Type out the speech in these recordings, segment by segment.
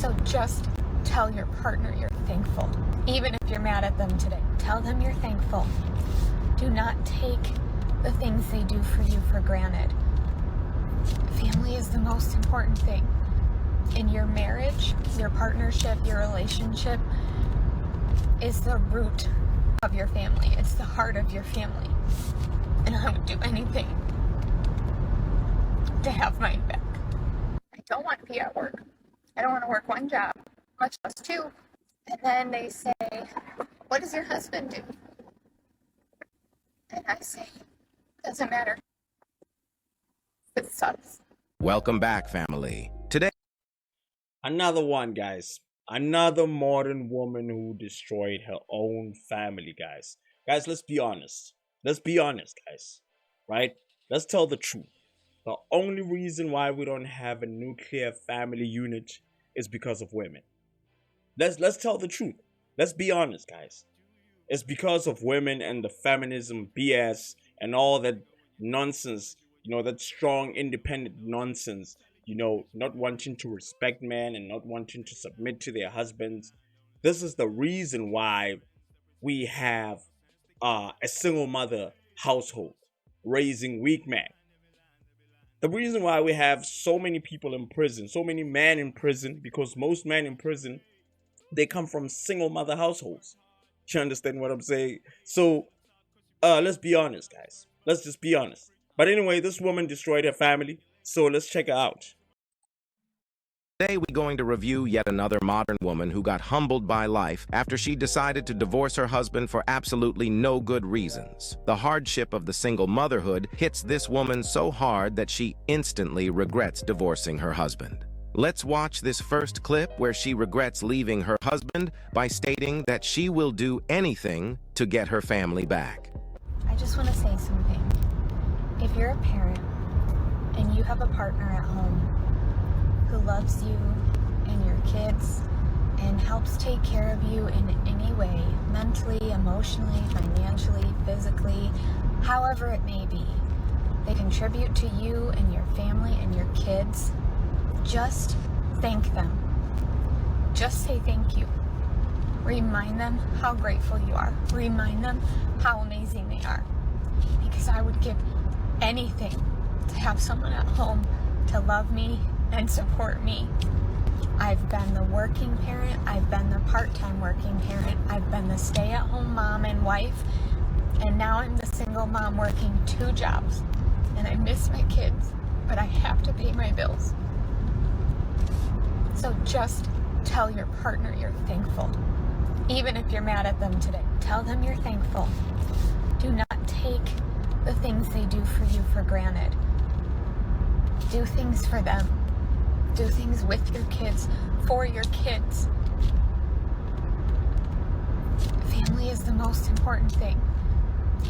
So just tell your partner you're thankful. Even if you're mad at them today, tell them you're thankful. Do not take the things they do for you for granted. Family is the most important thing. In your marriage, your partnership, your relationship is the root of your family. It's the heart of your family. And I would do anything to have mine back. I don't want to be at work. I don't want to work one job, much less two. And then they say, what does your husband do? And I say, doesn't matter. It sucks. Welcome back, family. Today, Another one, guys. Another modern woman who destroyed her own family, guys. Guys, let's be honest. Let's be honest, guys. Right? Let's tell the truth. The only reason why we don't have a nuclear family unit is because of women. Let's tell the truth. Let's be honest, guys. It's because of women and the feminism BS and all that nonsense, that strong independent nonsense, not wanting to respect men and not wanting to submit to their husbands. This is the reason why we have a single mother household raising weak men. The reason why we have so many people in prison, so many men in prison, because most men in prison, they come from single mother households. You understand what I'm saying? So let's be honest, guys. Let's just be honest. But anyway, this woman destroyed her family, so let's check her out. we're going to review yet another modern woman who got humbled by life after she decided to divorce her husband for absolutely no good reasons. The hardship of the single motherhood hits this woman so hard that she instantly regrets divorcing her husband. Let's watch this first clip where she regrets leaving her husband by stating that she will do anything to get her family back. I just want to say something. If you're a parent and you have a partner at home who loves you and your kids and helps take care of you in any way, mentally, emotionally, financially, physically, however it may be, they contribute to you and your family and your kids, just thank them. Just say thank you. Remind them how grateful you are. Remind them how amazing they are. Because I would give anything to have someone at home to love me and support me. I've been the working parent. I've been the part-time working parent. I've been the stay-at-home mom and wife. And now I'm the single mom working 2 jobs. And I miss my kids, but I have to pay my bills. So just tell your partner you're thankful. Even if you're mad at them today, tell them you're thankful. Do not take the things they do for you for granted. Do things for them. Do things with your kids, for your kids. Family is the most important thing.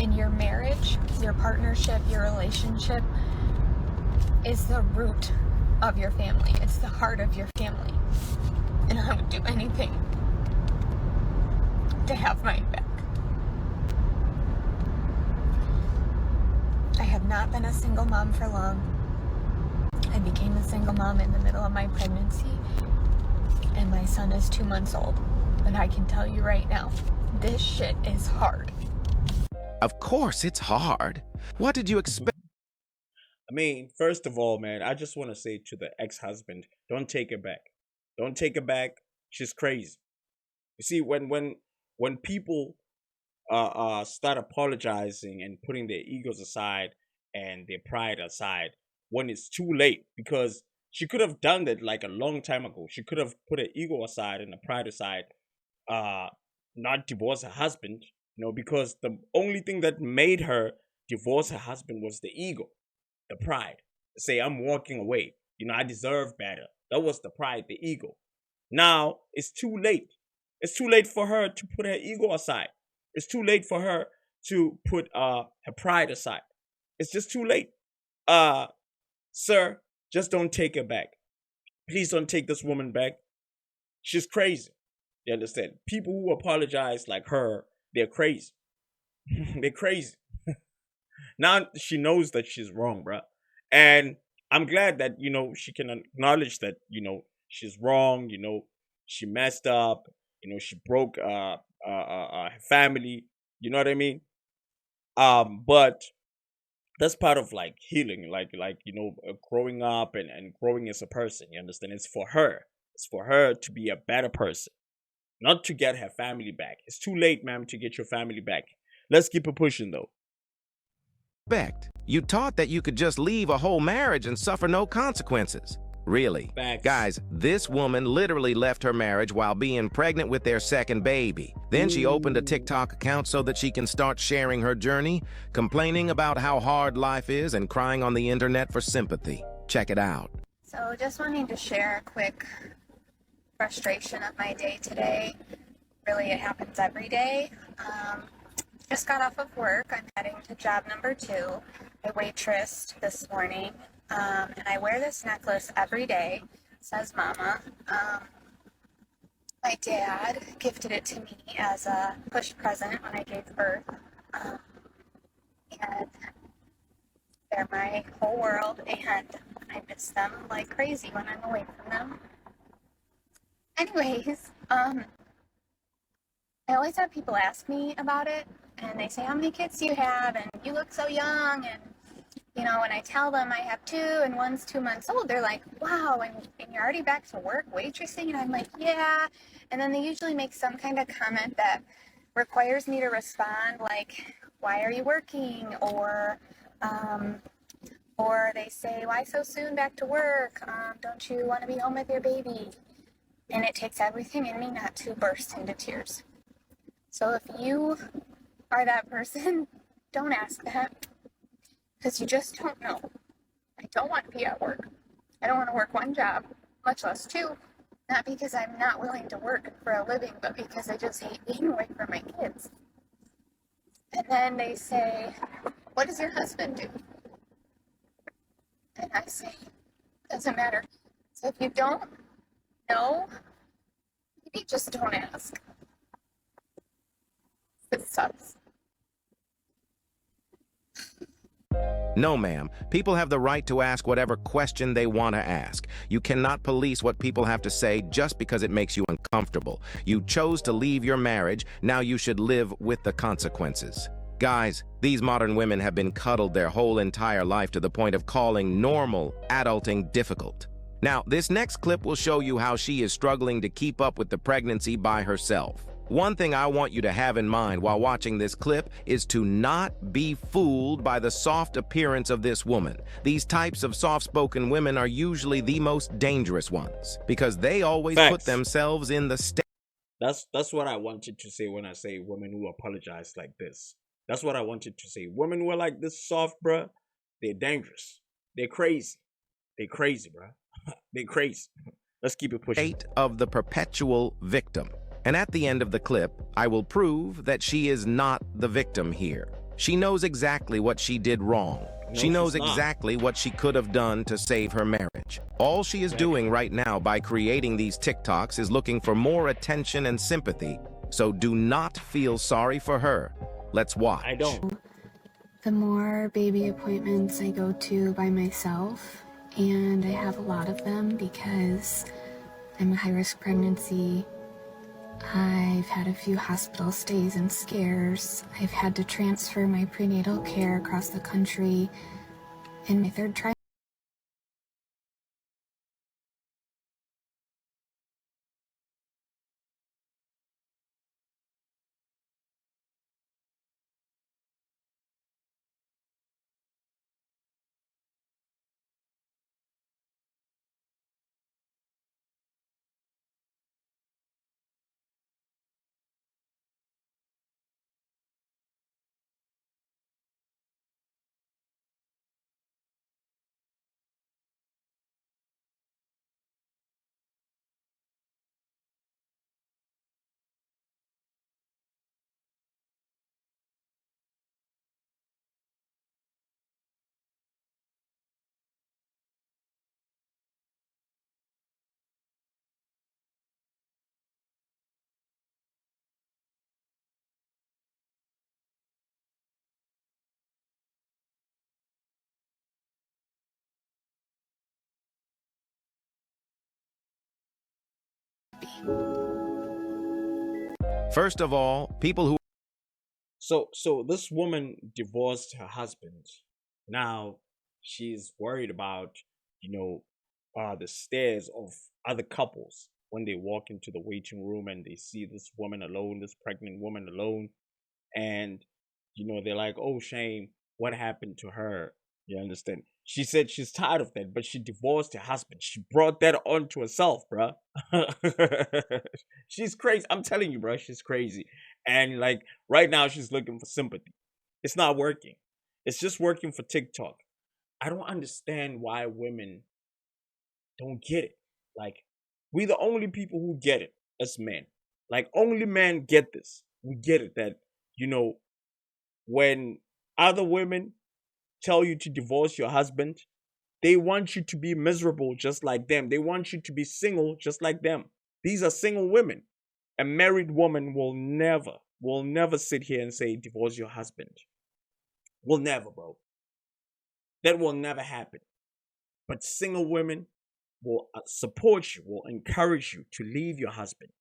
In your marriage, your partnership, your relationship is the root of your family. It's the heart of your family. And I would do anything to have mine back. I have not been a single mom for long. I became a single mom in the middle of my pregnancy, and my son is 2 months old. But I can tell you right now, this shit is hard. Of course it's hard. What did you expect? I mean, first of all, man, I just want to say to the ex-husband, don't take her back. Don't take her back. She's crazy. You see, when people start apologizing and putting their egos aside and their pride aside, when it's too late, because she could have done that like a long time ago. She could have put her ego aside and her pride aside, not divorce her husband, because the only thing that made her divorce her husband was the ego, the pride. Say, I'm walking away. I deserve better. That was the pride, the ego. Now it's too late. It's too late for her to put her ego aside. It's too late for her to put her pride aside. It's just too late. Sir, just don't take her back. Please don't take this woman back. She's crazy. You understand? People who apologize like her, they're crazy. They're crazy. Now she knows that she's wrong, bruh. And I'm glad that, she can acknowledge that, she's wrong. She messed up. She broke her family. You know what I mean? But that's part of like healing, growing up and growing as a person. You understand? It's for her. It's for her to be a better person, not to get her family back. It's too late, ma'am, to get your family back. Let's keep it pushing though. Respect. You taught that you could just leave a whole marriage and suffer no consequences. Really? Facts. Guys, this woman literally left her marriage while being pregnant with their second baby. Then she opened a TikTok account so that she can start sharing her journey, complaining about how hard life is and crying on the internet for sympathy. Check it out. So just wanting to share a quick frustration of my day today. Really, it happens every day. Just got off of work. I'm heading to job number 2. I waitressed this morning, and I wear this necklace every day. It says Mama. My dad gifted it to me as a push present when I gave birth, and they're my whole world, and I miss them like crazy when I'm away from them. Anyways, I always have people ask me about it, and they say, how many kids do you have? And you look so young. And, when I tell them I have 2 and one's 2 months old, they're like, wow, and you're already back to work waitressing? And I'm like, yeah. And then they usually make some kind of comment that requires me to respond, like, why are you working? Or they say, why so soon back to work? Don't you want to be home with your baby? And it takes everything in me not to burst into tears. So if you are that person, don't ask that, because you just don't know. I don't want to be at work. I don't want to work 1 job, much less 2. Not because I'm not willing to work for a living, but because I just hate being away from my kids. And then they say, what does your husband do? And I say, doesn't matter. So if you don't know, maybe just don't ask. It sucks. No, ma'am. People have the right to ask whatever question they want to ask. You cannot police what people have to say just because it makes you uncomfortable. You chose to leave your marriage, now you should live with the consequences. Guys, these modern women have been cuddled their whole entire life to the point of calling normal adulting difficult. Now, this next clip will show you how she is struggling to keep up with the pregnancy by herself. One thing I want you to have in mind while watching this clip is to not be fooled by the soft appearance of this woman. These types of soft-spoken women are usually the most dangerous ones because they always put Facts. themselves in the state. That's what I wanted to say when I say women who apologize like this. That's what I wanted to say. Women who are like this soft, bruh, they're dangerous. They're crazy. They're crazy, bruh. They're crazy. Let's keep it pushing. State of the perpetual victim. And at the end of the clip, I will prove that she is not the victim here. She knows exactly what she did wrong. No, She knows she's not. exactly what she could have done to save her marriage. All she is doing right now by creating these TikToks is looking for more attention and sympathy. So do not feel sorry for her. Let's watch. I don't. The more baby appointments I go to by myself, and I have a lot of them because I'm a high-risk pregnancy. I've had a few hospital stays and scares. I've had to transfer my prenatal care across the country in my 3rd trimester. happy. First of all, people who So this woman divorced her husband. Now she's worried about, the stares of other couples when they walk into the waiting room and they see this woman alone, this pregnant woman alone, and they're like, "Oh, shame, what happened to her?" You understand? She said she's tired of that, but she divorced her husband. She brought that onto herself, bruh. She's crazy. I'm telling you, bruh, she's crazy. And like right now, she's looking for sympathy. It's not working. It's just working for TikTok. I don't understand why women don't get it. Like, we the only people who get it as men. Like, only men get this. We get it that, you know, when other women tell you to divorce your husband, they want you to be miserable just like them. They want you to be single just like them. These are single women. A married woman will never sit here and say, divorce your husband. Will never, bro. That will never happen. But single women will support you, will encourage you to leave your husband.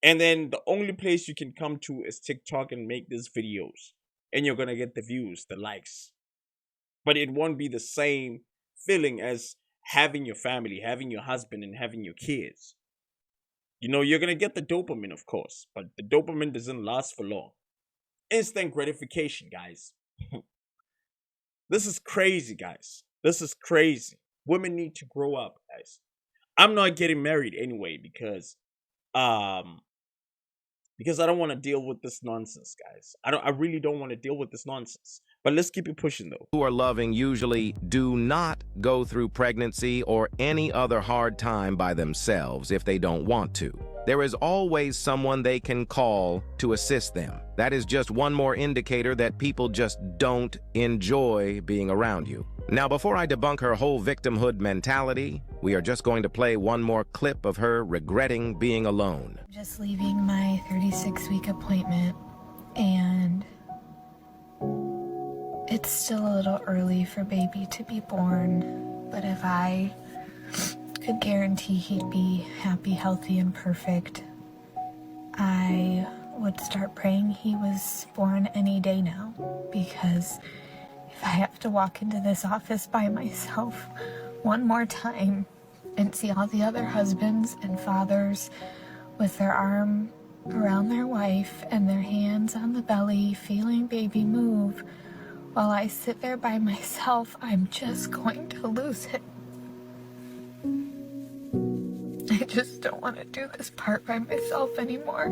And then the only place you can come to is TikTok and make these videos. And you're going to get the views, the likes. But it won't be the same feeling as having your family, having your husband, and having your kids. You're going to get the dopamine, of course. But the dopamine doesn't last for long. Instant gratification, guys. This is crazy, guys. This is crazy. Women need to grow up, guys. I'm not getting married anyway because I don't want to deal with this nonsense, guys. I really don't want to deal with this nonsense. But let's keep it pushing though. who are loving usually do not go through pregnancy or any other hard time by themselves if they don't want to. There is always someone they can call to assist them. That is just one more indicator that people just don't enjoy being around you. Now, before I debunk her whole victimhood mentality, we are just going to play one more clip of her regretting being alone. Just leaving my 36-week appointment, and it's still a little early for baby to be born, but if I could guarantee he'd be happy, healthy, and perfect, I would start praying he was born any day now, because if I have to walk into this office by myself one more time and see all the other husbands and fathers with their arm around their wife and their hands on the belly, feeling baby move, while I sit there by myself, I'm just going to lose it. I just don't want to do this part by myself anymore.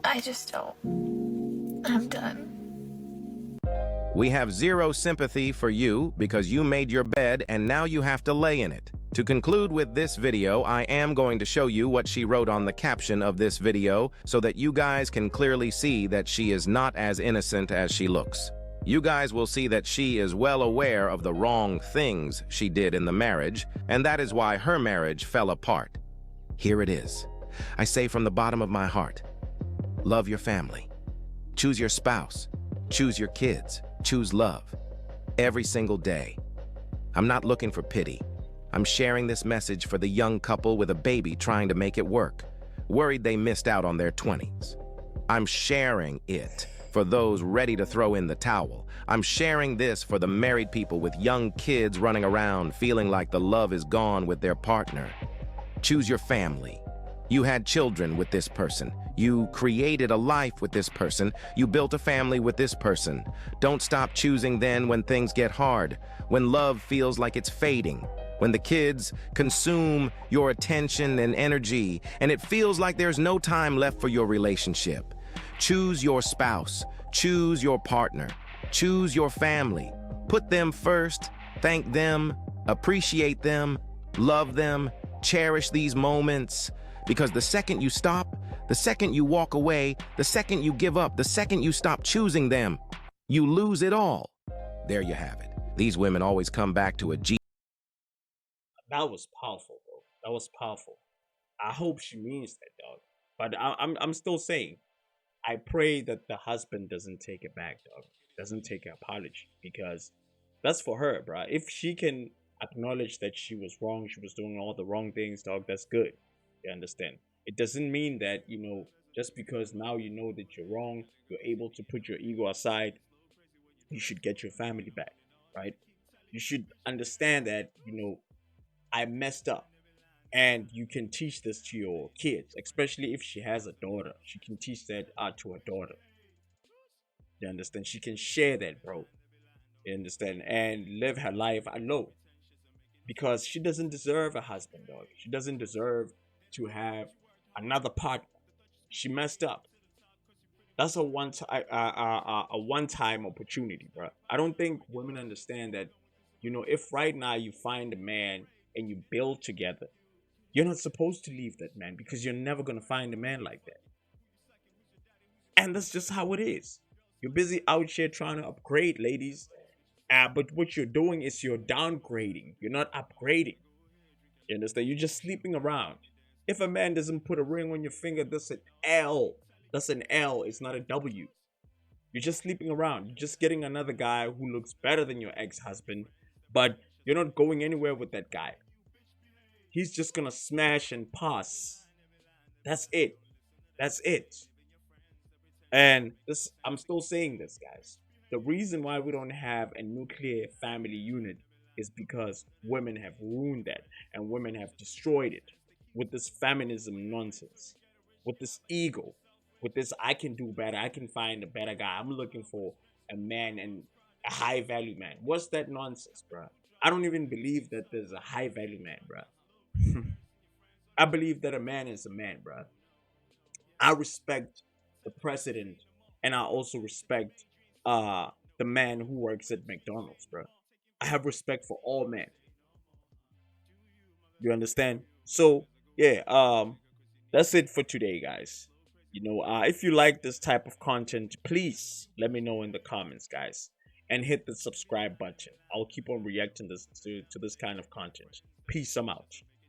I just don't. I'm done. We have zero sympathy for you because you made your bed and now you have to lay in it. To conclude with this video, I am going to show you what she wrote on the caption of this video so that you guys can clearly see that she is not as innocent as she looks. You guys will see that she is well aware of the wrong things she did in the marriage, and that is why her marriage fell apart. Here it is. I say from the bottom of my heart, love your family. Choose your spouse. Choose your kids. Choose love. Every single day. I'm not looking for pity. I'm sharing this message for the young couple with a baby trying to make it work, worried they missed out on their 20s. I'm sharing it for those ready to throw in the towel. I'm sharing this for the married people with young kids running around feeling like the love is gone with their partner. Choose your family. You had children with this person. You created a life with this person. You built a family with this person. Don't stop choosing then when things get hard, when love feels like it's fading, when the kids consume your attention and energy, and it feels like there's no time left for your relationship. Choose your spouse. Choose your partner. Choose your family. Put them first. Thank them. Appreciate them. Love them. Cherish these moments. Because the second you stop, the second you walk away, the second you give up, the second you stop choosing them, you lose it all. There you have it. These women always come back to a G. That was powerful, bro. That was powerful. I hope she means that, dog. But I'm still saying, I pray that the husband doesn't take it back, dog. Doesn't take an apology, because that's for her, bro. If she can acknowledge that she was wrong, she was doing all the wrong things, dog. That's good. You understand? It doesn't mean that, just because now you know that you're wrong, you're able to put your ego aside, you should get your family back, right? You should understand that, I messed up. And you can teach this to your kids, especially if she has a daughter. She can teach that to her daughter. You understand? She can share that, bro. You understand? And live her life alone. Because she doesn't deserve a husband, dog. She doesn't deserve to have another partner. She messed up. That's a one time opportunity, bro. I don't think women understand that. If right now you find a man and you build together, you're not supposed to leave that man because you're never gonna find a man like that. And that's just how it is. You're busy out here trying to upgrade, ladies. But what you're doing is you're downgrading. You're not upgrading. You understand? You're just sleeping around. If a man doesn't put a ring on your finger, that's an L. That's an L. It's not a W. You're just sleeping around. You're just getting another guy who looks better than your ex-husband, but you're not going anywhere with that guy. He's just gonna smash and pass. That's it. That's it. And this, I'm still saying this, guys. The reason why we don't have a nuclear family unit is because women have ruined that and women have destroyed it with this feminism nonsense, with this ego, with this I can do better, I can find a better guy. I'm looking for a man and a high value man. What's that nonsense, bro? I don't even believe that there's a high value man, bro. I believe that a man is a man, bro. I respect the president, and I also respect the man who works at McDonald's, bro. I have respect for all men. You understand? So yeah, that's it for today, guys. If you like this type of content, please let me know in the comments, guys, and hit the subscribe button. I'll keep on reacting to this kind of content. Peace. I'm out.